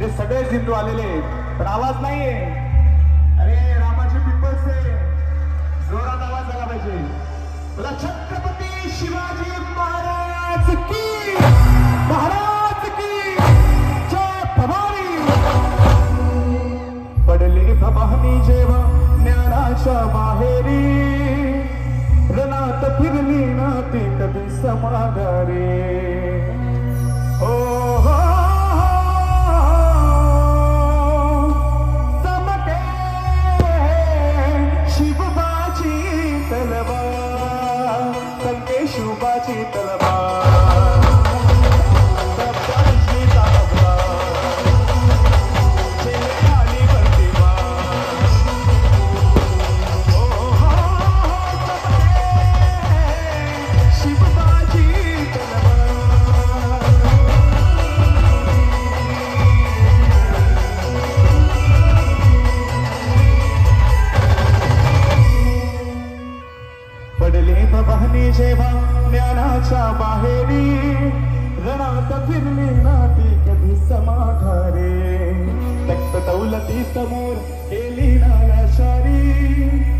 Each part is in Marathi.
इथे सगळे हिंदू आलेले आहेत पण आवाज नाहीये। अरे रामाचे पिंपळचे जोरात आवाज झाला पाहिजे। बोला छत्रपती शिवाजी महाराज की जय भवानी। पडली भवानी जेव्हा ज्ञानाच्या बाहेरी रणात फिरली ना ती कधी समाधारी। हो हो चमके शिवबाची तलवार चमके शिवबाची तलवार। भवानी जेव्हा ज्ञानाच्या बाहेरी रणात फिरली ना ती कधी समाधारे। तख्त दौलती समोर केली ना लाशारी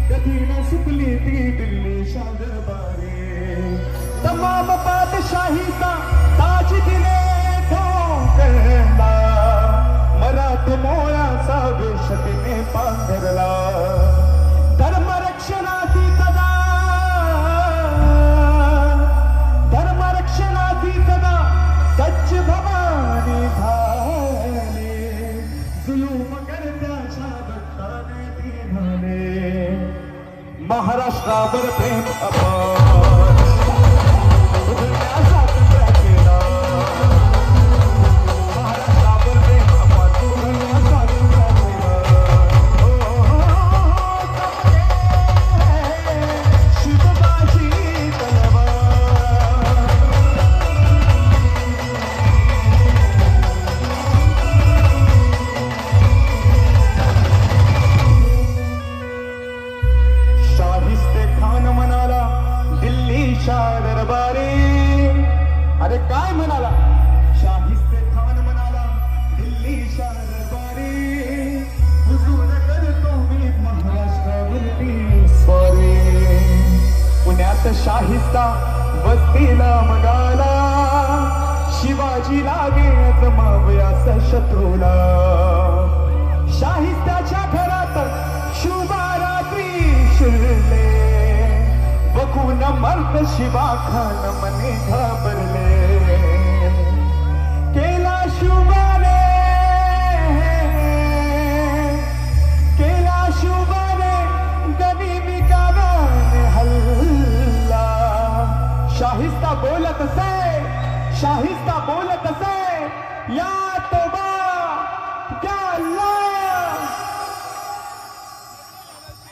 कधी न सुकली ती दिल्लीच्या दरबारी। तमाम बादशाहीचा ताज दिले ठोकरला मराठ मोळाचा वेश तिने पांघरला। धर्मरक्षणाची सदा सच्च भवानी झाले जुलूम करत्याच्या दत्ताने ती झाले। महाराष्ट्रावर प्रेम अपार स्वातंत्र्य केला। महाराष्ट्रावर प्रेम अपार स्वातंत्र्य केला। शिवबाची दरबारी। अरे काय म्हणाला शाहिस्ते खान म्हणाला दिल्लीच्या दरबारी हुजूर करतो मी महाराष्ट्रावरती स्वारी। पुण्यात शाहिस्ता वस्तीला मगाला शिवाजी लागे जमावयास शत्रूला। शाहिस्त्याच्या घरात शुभरात्री शिरले बघून मर्द शिवा खान मने घाबरले। केला शुभाने गनिमी गावाने हल्ला। शाहिस्ता बोलत असे या तोबा क्या अल्लाह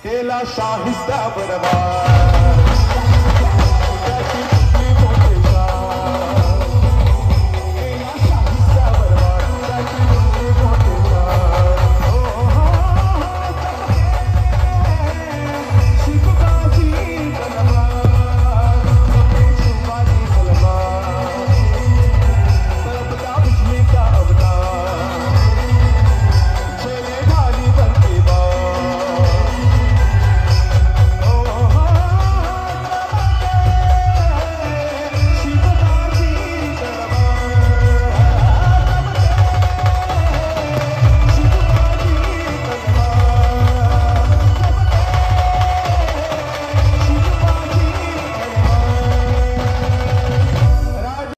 केला शाहिस्ता बरबाद।